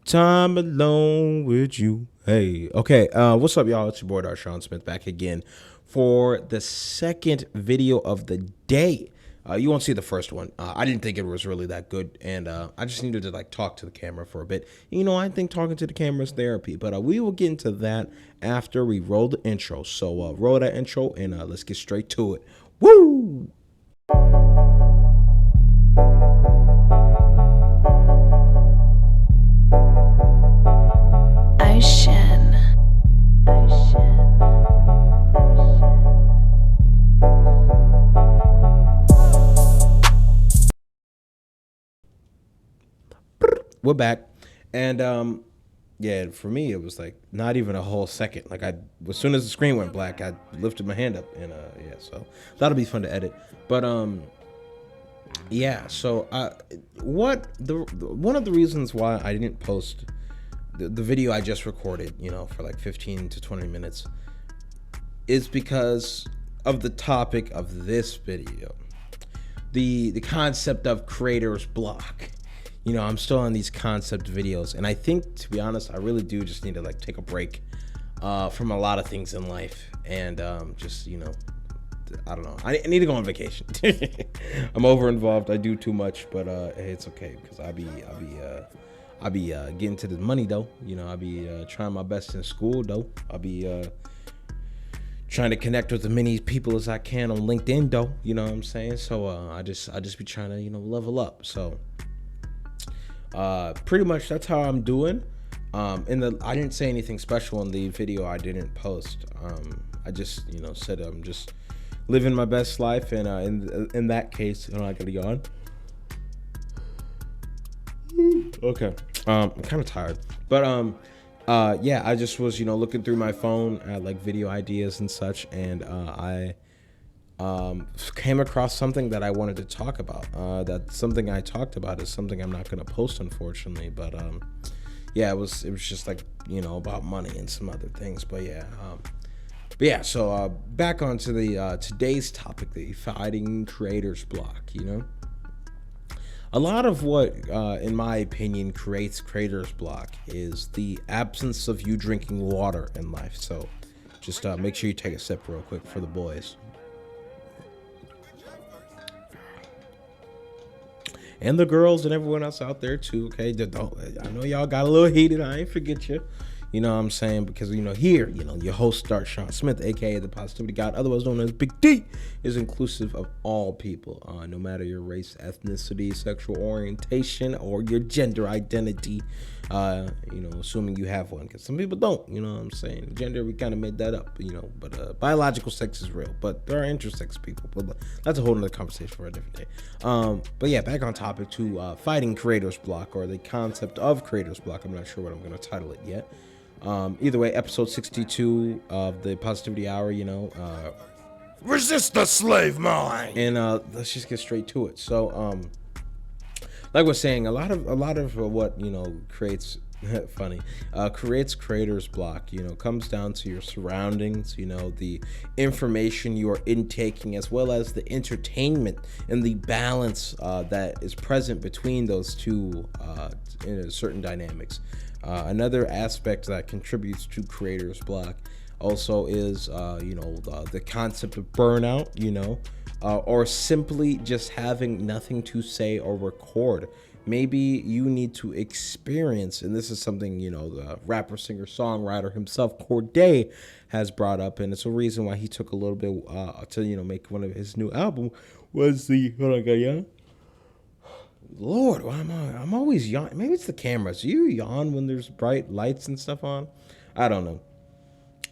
time alone with you. Hey, okay. What's up, y'all? It's your boy Darshaun Smith back again for the second video of the day. You won't see the first one. I didn't think it was really that good, and I just needed to talk to the camera for a bit. You know, I think talking to the camera is therapy, but we will get into that after we roll the intro. So roll that intro, and let's get straight to it. Woo! We're back, and yeah, for me it was like not even a whole second. Like as soon as the screen went black, I lifted my hand up, and yeah, so that'll be fun to edit. But yeah, so one of the reasons why I didn't post the video I just recorded, you know, for like 15 to 20 minutes, is because of the topic of this video, the concept of creator's block. You know, I'm still on these concept videos, and I think, to be honest, I really do just need to take a break from a lot of things in life, and just, you know, I don't know. I need to go on vacation. I'm over involved. I do too much, but hey, it's okay, because I'll be getting to the money though. You know, I'll be trying my best in school though. I'll be trying to connect with as many people as I can on LinkedIn though. You know what I'm saying? So I just be trying to, you know, level up. So pretty much that's how I'm doing. I didn't say anything special in the video I didn't post. I just, you know, said I'm just living my best life, and in that case, you know, I gotta yawn. Okay. I'm kind of tired, but yeah, I just was, you know, looking through my phone at video ideas and such, and I came across something that I wanted to talk about. That something I talked about is something I'm not going to post, unfortunately, but yeah, it was just you know, about money and some other things, but yeah, so back onto the today's topic, the fighting creator's block. You know, a lot of what in my opinion creates creator's block is the absence of you drinking water in life. So just make sure you take a sip real quick for the boys. And the girls and everyone else out there too, okay? I know y'all got a little heated. I ain't forget you. You know what I'm saying? Because, you know, here, you know, your host, Darshaun Smith, aka the Positivity God, otherwise known as Big D, is inclusive of all people, no matter your race, ethnicity, sexual orientation, or your gender identity. You know, assuming you have one, because some people don't. You know what I'm saying? Gender, we kind of made that up, you know, but biological sex is real. But there are intersex people. But that's a whole nother conversation for a different day. But yeah, back on topic to fighting creator's block, or the concept of creator's block. I'm not sure what I'm going to title it yet. Either way, episode 62 of the Positivity Hour, you know, resist the slave mind. And let's just get straight to it. So like I was saying, a lot of what, you know, creates creates creator's block, you know, comes down to your surroundings, you know, the information you are intaking, as well as the entertainment and the balance that is present between those two in certain dynamics. Another aspect that contributes to creator's block also is, you know, the concept of burnout, you know, or simply just having nothing to say or record. Maybe you need to experience, and this is something, you know, the rapper, singer, songwriter himself, Corday, has brought up, and it's a reason why he took a little bit to, you know, make one of his new album, was the, hold on, yeah. Lord, why am I'm always yawning. Maybe it's the cameras. Do you yawn when there's bright lights and stuff on? I don't know.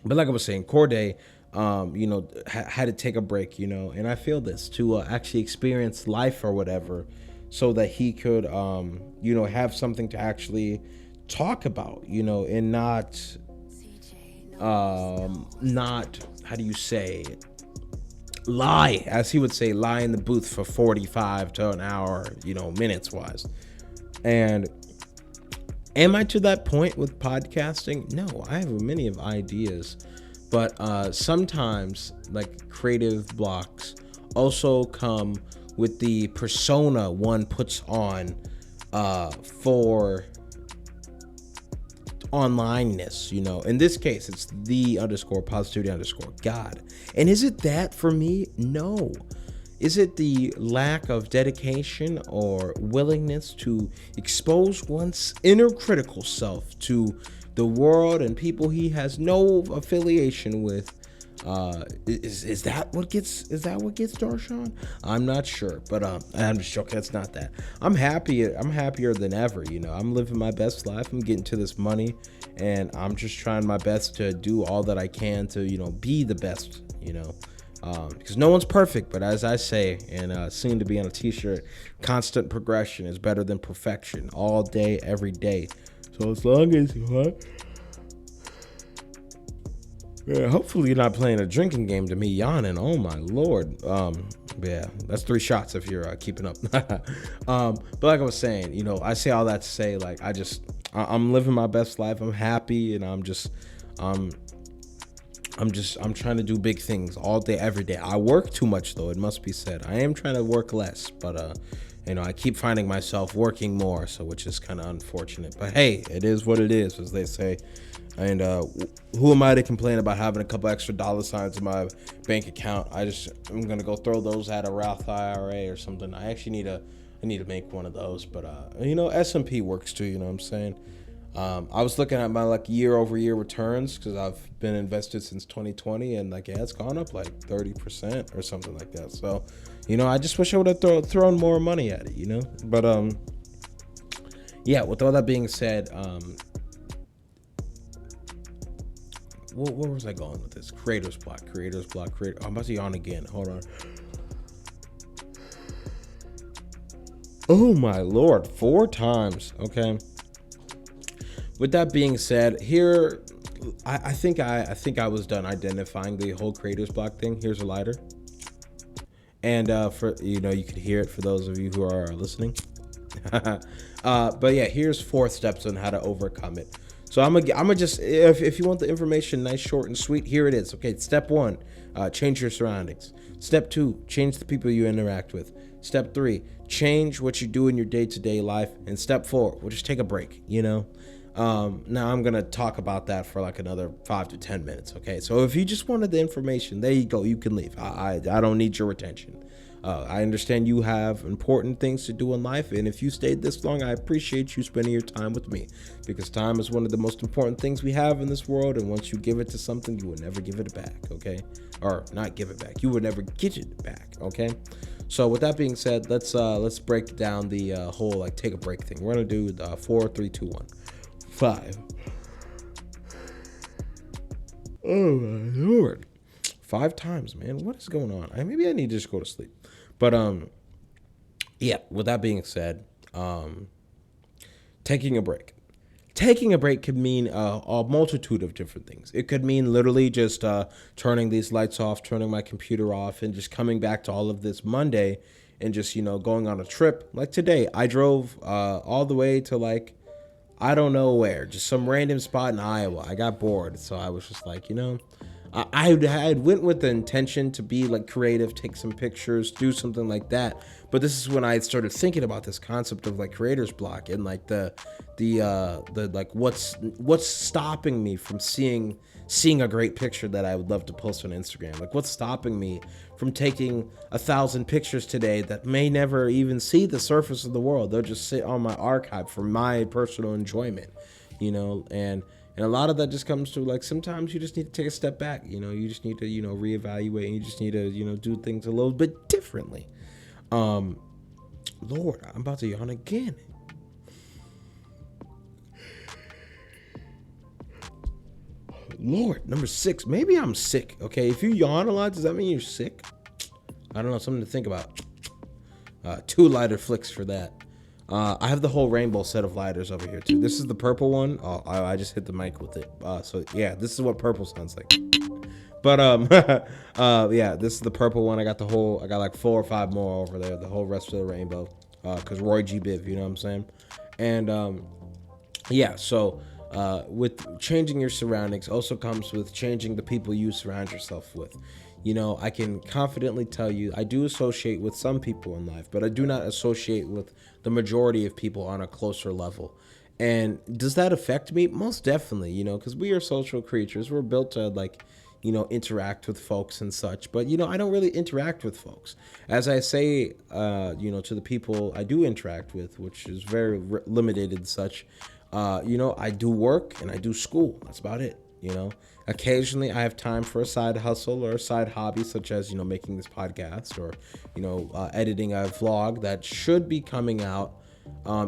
But like I was saying, Corday, you know, had to take a break, you know, and I feel this to actually experience life or whatever, so that he could, you know, have something to actually talk about, you know, and not, how do you say, lie, as he would say, lie in the booth for 45 to an hour, you know, minutes wise. And am I to that point with podcasting? No, I have many of ideas, but sometimes creative blocks also come with the persona one puts on for onlineness, in this case, it's the_positivity_God. And is it that for me? No. Is it the lack of dedication or willingness to expose one's inner critical self to the world and people he has no affiliation with? Is that what gets Darshaun? I'm not sure, but I'm just joking. It's not that. I'm happier than ever. I'm living my best life. I'm getting to this money, and I'm just trying my best to do all that I can to be the best. Because no one's perfect, but as I say, and soon to be on a t-shirt, constant progression is better than perfection, all day, every day. So as long as yeah, hopefully you're not playing a drinking game to me yawning. Oh my Lord. Yeah, that's 3 shots if you're keeping up. But like I was saying, I say all that to say, like, I'm living my best life. I'm happy, and I'm trying to do big things all day, every day. I work too much, though, it must be said. I am trying to work less, but I keep finding myself working more, so which is kind of unfortunate. But hey, it is what it is, as they say. And who am I to complain about having a couple extra dollar signs in my bank account? I'm gonna go throw those at a Roth IRA or something. I need to make one of those, but S&P works too. You know what I'm saying? I was looking at my year-over-year returns because I've been invested since 2020, and it's gone up 30% or something like that. So, I just wish I would have thrown more money at it, But yeah. With all that being said, where was I going with this? Creator's block. I'm about to yawn again. Hold on. Oh my Lord, 4 times. Okay. With that being said, here, I think I was done identifying the whole creator's block thing. Here's a lighter, and for you could hear it for those of you who are listening. But yeah, here's 4 steps on how to overcome it. So I'm gonna just, if you want the information nice, short, and sweet, here it is. Okay, step 1, change your surroundings. Step 2, change the people you interact with. Step 3, change what you do in your day-to-day life. And step 4, well, just take a break. Now I'm gonna talk about that for another 5 to 10 minutes. Okay, so if you just wanted the information, there you go. You can leave. I don't need your attention. I understand you have important things to do in life, and if you stayed this long, I appreciate you spending your time with me, because time is one of the most important things we have in this world, and once you give it to something, you will never give it back, okay? Or not give it back, you will never get it back, okay? So with that being said, let's break down the whole take a break thing. We're gonna do 4, 3, 2, 1, 5. Oh my Lord. 5 times, man. What is going on? Maybe I need to just go to sleep. But yeah, with that being said, taking a break. Taking a break could mean a multitude of different things. It could mean literally just turning these lights off, turning my computer off, and just coming back to all of this Monday and just, going on a trip. Like today, I drove all the way to I don't know where, just some random spot in Iowa. I got bored, so I was just I went with the intention to be creative, take some pictures, do something like that. But this is when I started thinking about this concept of creator's block and the what's stopping me from seeing a great picture that I would love to post on Instagram. What's stopping me from taking 1,000 pictures today that may never even see the surface of the world. They'll just sit on my archive for my personal enjoyment, and a lot of that just comes to sometimes you just need to take a step back. You just need to reevaluate, and you just need to do things a little bit differently. Lord, I'm about to yawn again. Lord, number 6. Maybe I'm sick. Okay, if you yawn a lot, does that mean you're sick? I don't know. Something to think about. 2 lighter flicks for that. I have the whole rainbow set of lighters over here too. This is the purple one. Oh, I just hit the mic with it. So yeah, this is what purple sounds like. But yeah, this is the purple one. I got 4 or 5 more over there. The whole rest of the rainbow. Cause Roy G. Biv, you know what I'm saying? And yeah, so with changing your surroundings also comes with changing the people you surround yourself with. I can confidently tell you I do associate with some people in life, but I do not associate with the majority of people on a closer level. And does that affect me? Most definitely, because we are social creatures. We're built to interact with folks and such. But, I don't really interact with folks. As I say, to the people I do interact with, which is very limited and such, I do work and I do school. That's about it. Occasionally I have time for a side hustle or a side hobby, such as, making this podcast or, editing a vlog that should be coming out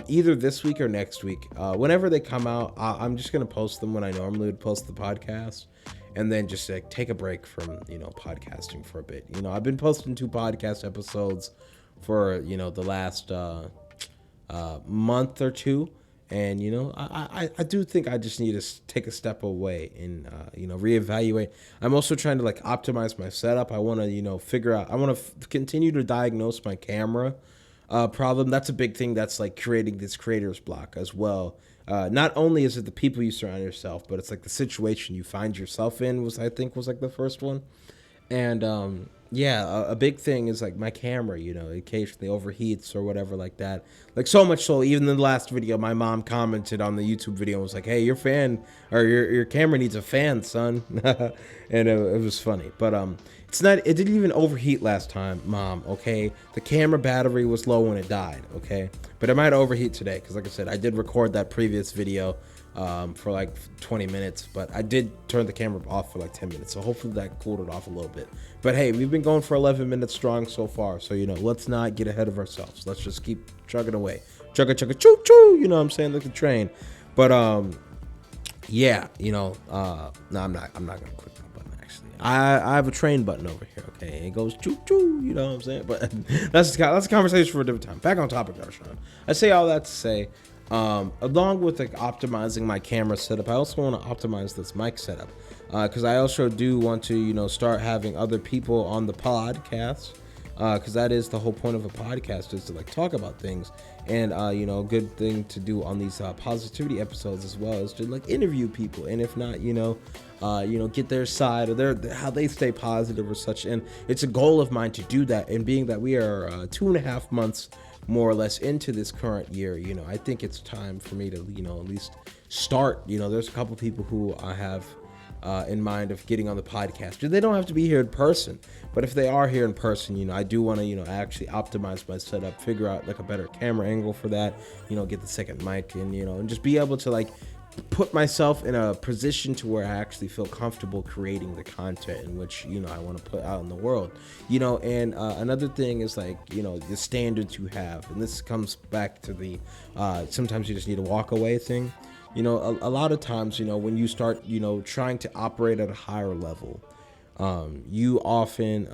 either this week or next week. Whenever they come out, I'm just going to post them when I normally would post the podcast, and then just take a break from, podcasting for a bit. I've been posting 2 podcast episodes for, the last month or 2. And, I do think I just need to take a step away and, reevaluate. I'm also trying to optimize my setup. I want to, figure out, I want to continue to diagnose my camera problem. That's a big thing that's creating this creator's block as well. Not only is it the people you surround yourself, but it's the situation you find yourself in was the first one. And a big thing is my camera, occasionally overheats or whatever like that. So much so, even in the last video, my mom commented on the YouTube video and was like, "Hey, your fan or your camera needs a fan, son." And it was funny, but it didn't even overheat last time, Mom. Okay, the camera battery was low when it died. Okay, but it might overheat today because, like I said, I did record that previous video for 20 minutes, but I did turn the camera off for 10 minutes, so hopefully that cooled it off a little bit. But hey, we've been going for 11 minutes strong so far, so let's not get ahead of ourselves. Let's just keep chugging away, chugga chugga choo choo, what I'm saying, like the train. But no, I'm not gonna click that button. Actually, I have a train button over here. Okay, it goes choo choo, what I'm saying. But that's a conversation for a different time. Back on topic, Darshaun. I say all that to say, along with optimizing my camera setup, I also want to optimize this mic setup, because I also do want to start having other people on the podcast, because that is the whole point of a podcast, is to talk about things. And a good thing to do on these positivity episodes as well is to interview people, and if not, get their side or how they stay positive or such. And it's a goal of mine to do that. And being that we are 2.5 months more or less into this current year, I think it's time for me to, at least start. There's a couple people who I have in mind of getting on the podcast. They don't have to be here in person, but if they are here in person, I do want to, actually optimize my setup, figure out a better camera angle for that, get the second mic, and, and just be able to put myself in a position to where I actually feel comfortable creating the content in which, I want to put out in the world, and another thing is the standards you have. And this comes back to the, sometimes you just need to walk away thing. A lot of times, when you start, trying to operate at a higher level, you often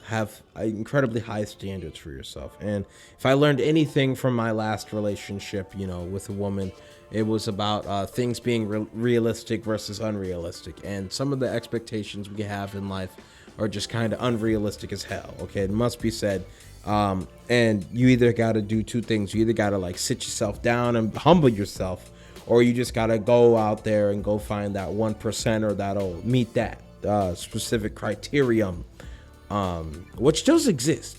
have incredibly high standards for yourself. And if I learned anything from my last relationship, with a woman, it was about things being realistic versus unrealistic. And some of the expectations we have in life are just kind of unrealistic as hell. Okay, it must be said. And you either got to do 2 things. You either got to sit yourself down and humble yourself, or you just got to go out there and go find that 1% that'll meet that specific criterion, which does exist,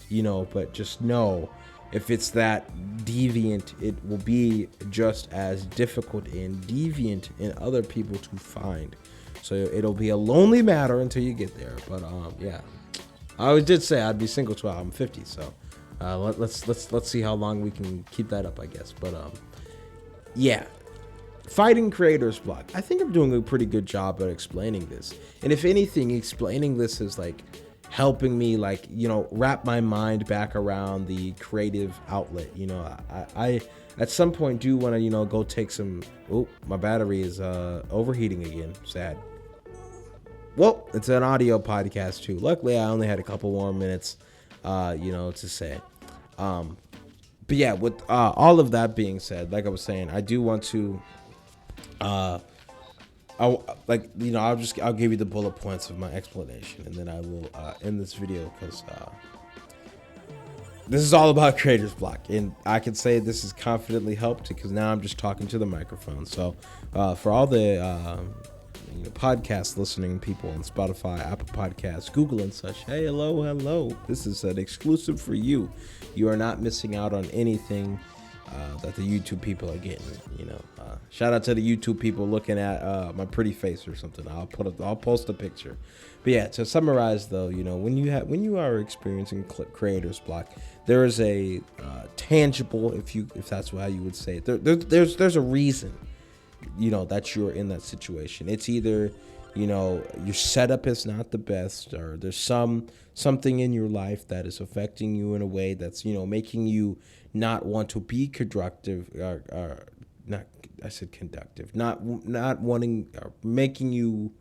but just know if it's that deviant, it will be just as difficult and deviant in other people to find. So it'll be a lonely matter until you get there. But yeah, I always did say I'd be single till I'm 50. So let's see how long we can keep that up, I guess. But yeah. Fighting creator's block. I think I'm doing a pretty good job at explaining this. And if anything, explaining this is helping me wrap my mind back around the creative outlet. I at some point do want to, go take some, my battery is overheating again. Sad. Well, it's an audio podcast too. Luckily, I only had a couple more minutes, to say. But yeah, with all of that being said, like I was saying, I do want to I'll give you the bullet points of my explanation, and then I will end this video, because this is all about creator's block, and I can say this has confidently helped because now I'm just talking to the microphone. So for all the podcast listening people on Spotify, Apple Podcasts, Google and such, hey, hello, this is an exclusive for you. You are not missing out on anything. that the YouTube people are getting. Shout out to the YouTube people looking at my pretty face or something. I'll post a picture. But yeah, to summarize though, when you are experiencing creator's block, there is a tangible, if that's how you would say it. There's a reason, that you're in that situation. It's either your setup is not the best, or there's something in your life that is affecting you in a way that's making you not want to be conductive, not wanting, or making you,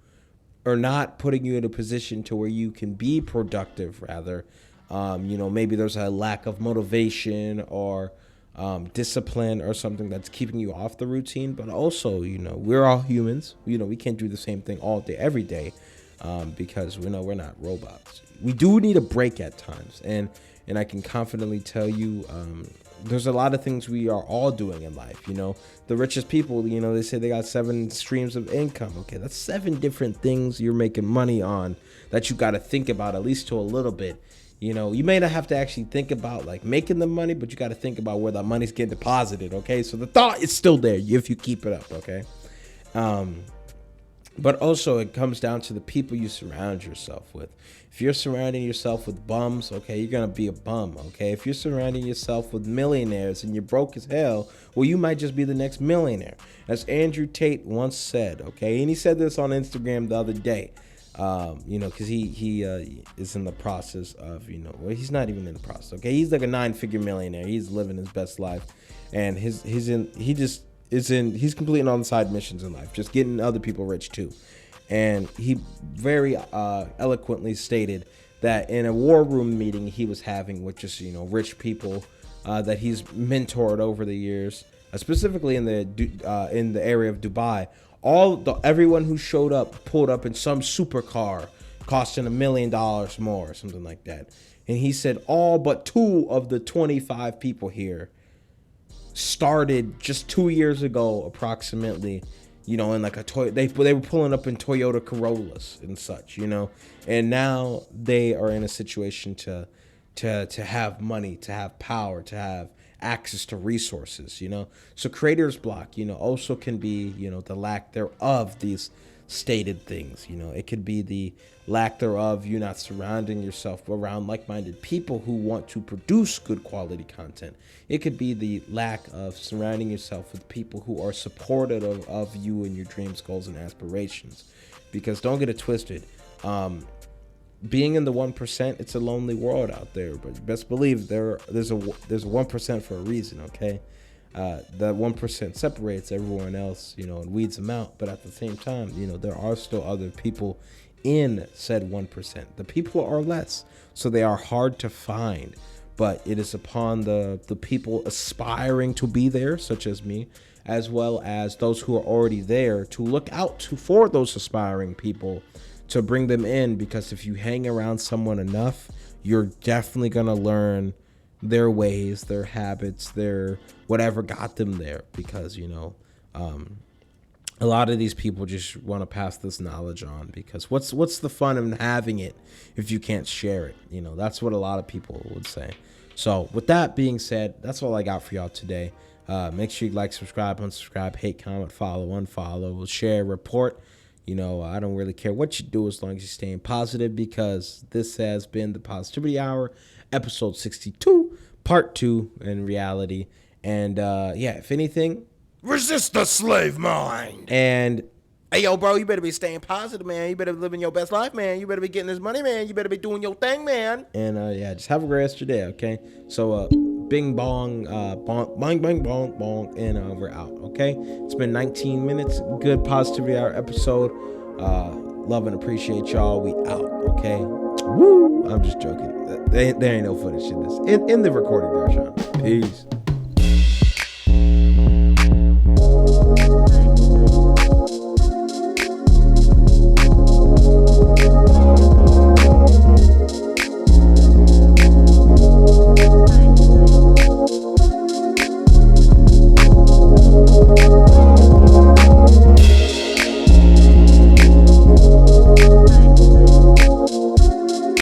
or not putting you in a position to where you can be productive, rather. Maybe there's a lack of motivation or discipline or something that's keeping you off the routine. But also, we're all humans. We can't do the same thing all day, every day, because we're not robots. We do need a break at times. And I can confidently tell you, there's a lot of things we are all doing in life. The richest people, they say they got 7 streams of income. Okay, that's 7 different things you're making money on that you got to think about, at least to a little bit. You may not have to actually think about like making the money, but you got to think about where that money's getting deposited. Okay, so the thought is still there if you keep it up. Okay, but also it comes down to the people you surround yourself with. If you're surrounding yourself with bums, okay, you're gonna be a bum. Okay, if you're surrounding yourself with millionaires and you're broke as hell, well, you might just be the next millionaire, as Andrew Tate once said. Okay, and he said this on Instagram the other day. Because he is in the process of, well, he's not even in the process. Okay, he's like a 9-figure millionaire. He's living his best life, and he's completing all the side missions in life, just getting other people rich too. And he very eloquently stated that in a war room meeting he was having with just rich people that he's mentored over the years, specifically in the area of Dubai. Everyone who showed up pulled up in some supercar costing $1 million more or something like that. And he said all but 2 of the 25 people here started just 2 years ago, approximately, in like a Toyota. They were pulling up in Toyota Corollas and such, and now they are in a situation to have money, to have power, to have access to resources. So creator's block also can be the lack thereof these stated things. It could be the lack thereof you not surrounding yourself around like-minded people who want to produce good quality content. It could be the lack of surrounding yourself with people who are supportive of you and your dreams, goals, and aspirations. Because don't get it twisted, being in the 1%, it's a lonely world out there, but best believe there's a 1% for a reason. Okay, that 1% separates everyone else, and weeds them out. But at the same time, there are still other people in said 1%. The people are less, so they are hard to find. But it is upon the people aspiring to be there, such as me, as well as those who are already there, to look out for those aspiring people, to bring them in. Because if you hang around someone enough, you're definitely going to learn their ways, their habits, their whatever got them there. Because, a lot of these people just want to pass this knowledge on, because what's the fun in having it if you can't share it? That's what a lot of people would say. So with that being said, that's all I got for y'all today. Make sure you like, subscribe, unsubscribe, hate, comment, follow, unfollow, share, report. I don't really care what you do as long as you're staying positive, because this has been the Positivity Hour, episode 62, part 2 in reality. And if anything, resist the slave mind. And hey, yo, bro, you better be staying positive, man. You better be living your best life, man. You better be getting this money, man. You better be doing your thing, man. And just have a great rest of your day, okay? So bing bong, bong, bang bang bong bong, and we're out. Okay, it's been 19 minutes. Good Positivity Hour episode. Love and appreciate y'all. We out. Okay. Woo! I'm just joking. There ain't no footage in this. In the recording, Darshaun. Peace.